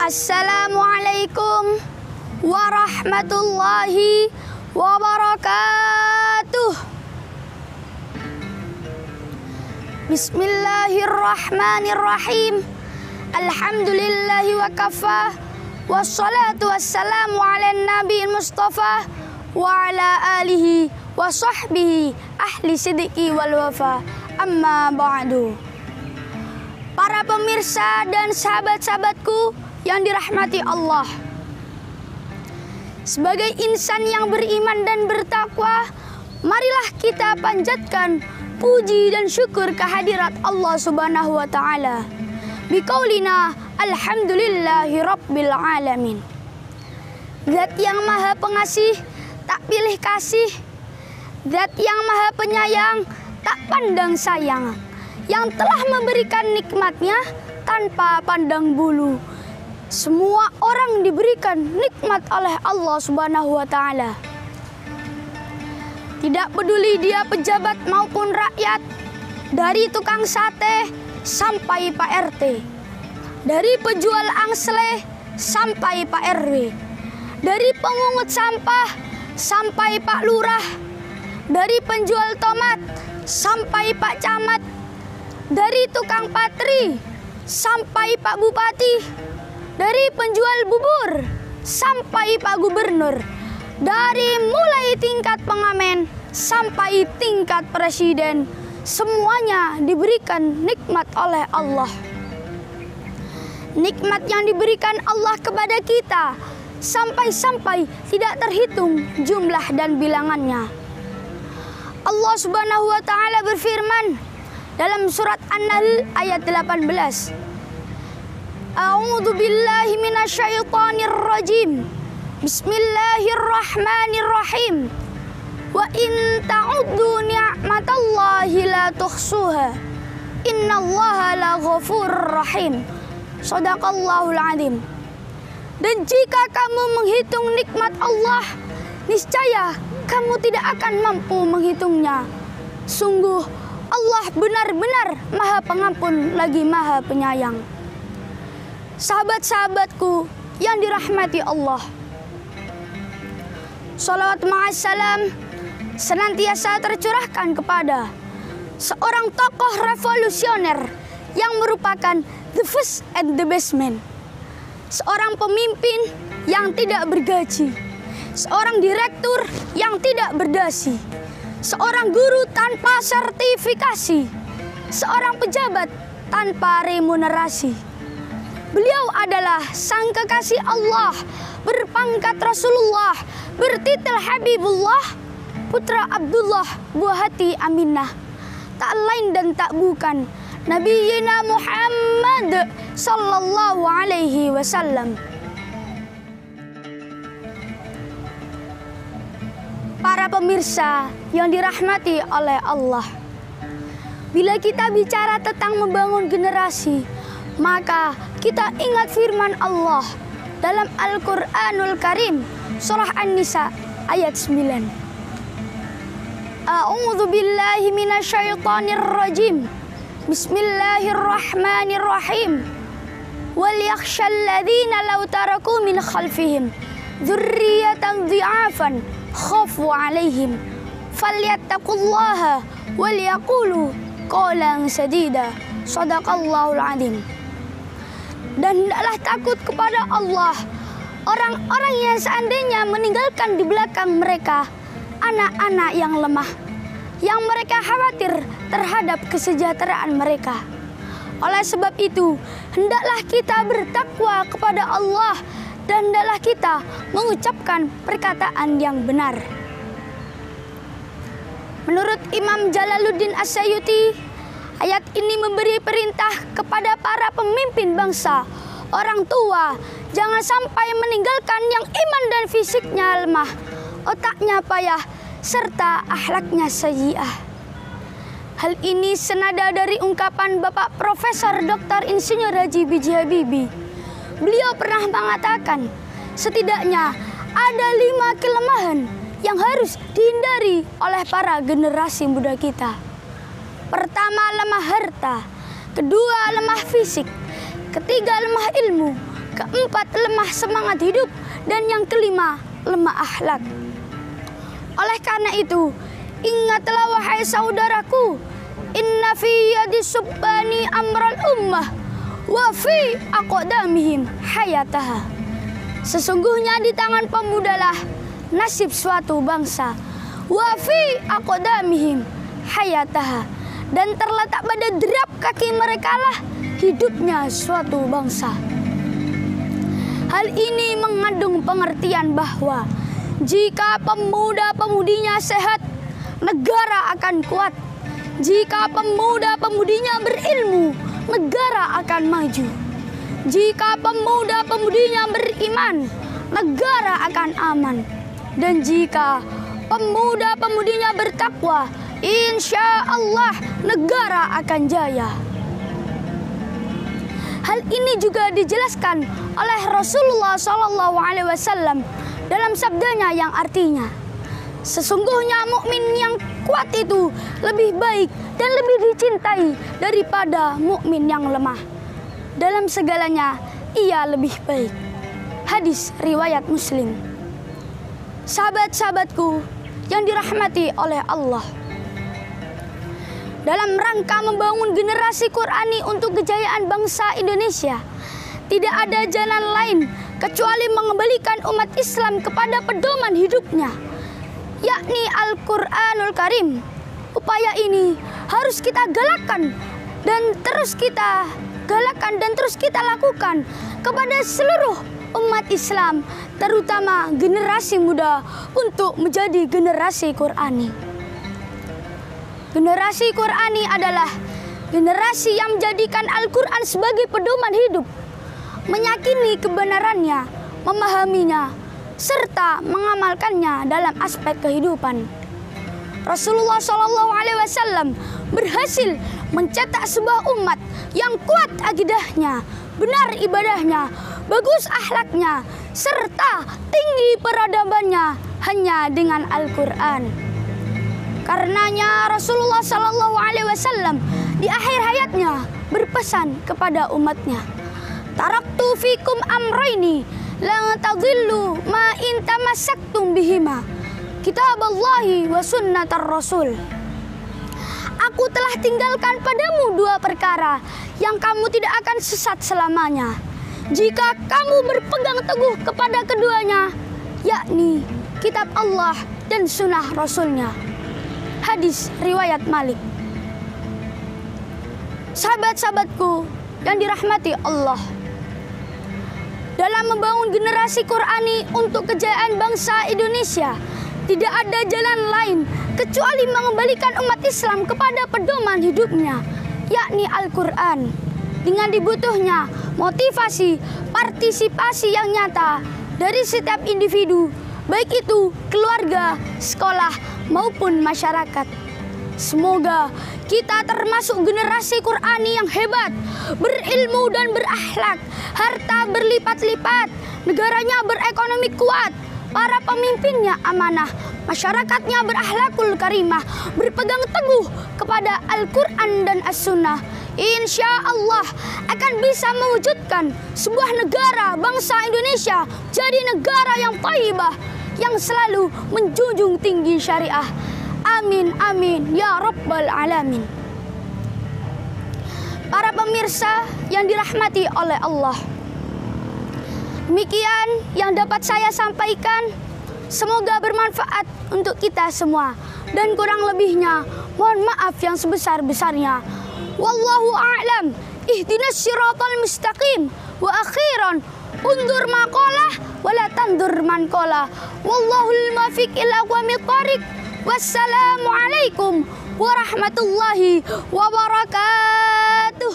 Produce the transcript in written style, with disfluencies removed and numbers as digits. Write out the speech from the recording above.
Assalamualaikum warahmatullahi wabarakatuh. Bismillahirrahmanirrahim. Alhamdulillahi wa kafa. Wassalatu wassalamu ala nabiyil mustafa wa ala alihi wa sahbihi ahli sidqi wal wafa. Amma ba'du. Para pemirsa dan sahabat-sahabatku yang dirahmati Allah, sebagai insan yang beriman dan bertakwa, marilah kita panjatkan puji dan syukur kehadirat Allah Subhanahu wa taala. Biqaulina alhamdulillahi rabbil alamin. Zat yang maha pengasih, tak pilih kasih. Zat yang maha penyayang, tak pandang sayang, yang telah memberikan nikmatnya tanpa pandang bulu. Semua orang diberikan nikmat oleh Allah Subhanahu wa taala. Tidak peduli dia pejabat maupun rakyat, dari tukang sate sampai Pak RT, dari penjual angsle sampai Pak RW, dari pemungut sampah sampai Pak Lurah, dari penjual tomat sampai Pak Camat, dari tukang patri sampai Pak Bupati, dari penjual bubur sampai Pak Gubernur, dari mulai tingkat pengamen sampai tingkat presiden, semuanya diberikan nikmat oleh Allah. Nikmat yang diberikan Allah kepada kita sampai-sampai tidak terhitung jumlah dan bilangannya. Allah Subhanahu wa taala berfirman dalam surat An-Nahl ayat 18. A'udzu billahi minasyaitonir rajim. Bismillahirrahmanirrahim. Wa in ta'uddu ni'matallahi la tuhsuha. Innallaha laghafurur rahim. Shadaqallahul azim. Dan jika kamu menghitung nikmat Allah, niscaya kamu tidak akan mampu menghitungnya. Sungguh Allah benar-benar Maha Pengampun lagi Maha Penyayang. Sahabat-sahabatku yang dirahmati Allah, salawat ma'assalam senantiasa tercurahkan kepada seorang tokoh revolusioner yang merupakan the first and the best man, seorang pemimpin yang tidak bergaji, seorang direktur yang tidak berdasi, seorang guru tanpa sertifikasi, seorang pejabat tanpa remunerasi. Beliau adalah sang kekasih Allah, berpangkat Rasulullah, bertitel Habibullah, putra Abdullah buah hati Aminah. Tak lain dan tak bukan Nabiyina Muhammad sallallahu alaihi wasallam. Para pemirsa yang dirahmati oleh Allah, bila kita bicara tentang membangun generasi, maka kita ingat firman Allah dalam Al-Quranul Karim, surah An-Nisa ayat 9. A'udzu billahi minasyaitonir rajim. Bismillahirrahmanirrahim. Wal yakhshal ladzina law taraku min khalfihim dzurriyyatan dhi'afan khafu 'alaihim falyattaqullaha wal yaqulu qawlan sadida. Shadaqallahul azim. Dan hendaklah takut kepada Allah orang-orang yang seandainya meninggalkan di belakang mereka anak-anak yang lemah, yang mereka khawatir terhadap kesejahteraan mereka. Oleh sebab itu, hendaklah kita bertakwa kepada Allah dan hendaklah kita mengucapkan perkataan yang benar. Menurut Imam Jalaluddin As-Sayuti, ayat ini memberi perintah kepada para pemimpin bangsa, orang tua, jangan sampai meninggalkan yang iman dan fisiknya lemah, otaknya payah, serta akhlaknya sayyi'ah. Hal ini senada dari ungkapan Bapak Profesor Dr. Insinyur Haji B.J. Habibie. Beliau pernah mengatakan, setidaknya ada 5 kelemahan yang harus dihindari oleh para generasi muda kita. Pertama, lemah harta. Kedua, lemah fisik. Ketiga, lemah ilmu. keempat lemah semangat hidup, dan yang kelima lemah akhlak. Oleh karena itu, ingatlah wahai saudaraku, inna fi yadi subbani amral ummah wa fi aqdamihim hayataha. Sesungguhnya di tangan pemudalah nasib suatu bangsa, wa fi aqdamihim hayataha, dan terletak pada derap kaki mereka lah hidupnya suatu bangsa. Hal ini mengandung pengertian bahwa jika pemuda-pemudinya sehat, negara akan kuat. Jika pemuda-pemudinya berilmu, negara akan maju. Jika pemuda-pemudinya beriman, negara akan aman. Dan jika pemuda-pemudinya bertakwa, insya Allah negara akan jaya. Hal ini juga dijelaskan oleh Rasulullah SAW dalam sabdanya yang artinya, sesungguhnya mukmin yang kuat itu lebih baik dan lebih dicintai daripada mukmin yang lemah. Dalam segalanya ia lebih baik. Hadis riwayat Muslim. Sahabat-sahabatku yang dirahmati oleh Allah, dalam rangka membangun generasi Qurani untuk kejayaan bangsa Indonesia, tidak ada jalan lain kecuali mengembalikan umat Islam kepada pedoman hidupnya, yakni Al-Quranul Karim. Upaya ini harus kita galakkan dan terus kita lakukan kepada seluruh umat Islam, terutama generasi muda, untuk menjadi generasi Qurani. Generasi Qurani adalah generasi yang menjadikan Al-Quran sebagai pedoman hidup, meyakini kebenarannya, memahaminya, serta mengamalkannya dalam aspek kehidupan. Rasulullah SAW berhasil mencetak sebuah umat yang kuat akidahnya, benar ibadahnya, bagus akhlaknya, serta tinggi peradabannya hanya dengan Al-Quran. Karenanya Rasulullah SAW di akhir hayatnya berpesan kepada umatnya, taraktu fikum amraini la tadillu ma in tamassaktum bihima, kitaballahi wa sunnatar rasul. Aku telah tinggalkan padamu dua perkara yang kamu tidak akan sesat selamanya jika kamu berpegang teguh kepada keduanya, yakni kitab Allah dan sunnah Rasulnya. Hadis riwayat Malik. Sahabat-sahabatku yang dirahmati Allah, dalam membangun generasi Qurani untuk kejayaan bangsa Indonesia, tidak ada jalan lain kecuali mengembalikan umat Islam kepada pedoman hidupnya, yakni Al-Quran, dengan dibutuhnya motivasi, partisipasi yang nyata dari setiap individu, baik itu keluarga, sekolah, maupun masyarakat. Semoga kita termasuk generasi Qurani yang hebat, berilmu dan berakhlak, harta berlipat-lipat, negaranya berekonomi kuat, para pemimpinnya amanah, masyarakatnya berakhlakul karimah, berpegang teguh kepada Al-Quran dan As-Sunnah. Insya Allah akan bisa mewujudkan sebuah negara bangsa Indonesia jadi negara yang thayyibah, yang selalu menjunjung tinggi syariah. Amin amin ya rabbal alamin. Para pemirsa yang dirahmati oleh Allah, demikian yang dapat saya sampaikan. Semoga bermanfaat untuk kita semua, dan kurang lebihnya mohon maaf yang sebesar-besarnya. Wallahu a'lam. Ihdinas siratal mustaqim. Wa akhiran undur maqalah wala tandur man qala. Wallahul muwaffiq ila aqwamit thariq. Wassalamu alaikum warahmatullahi wabarakatuh.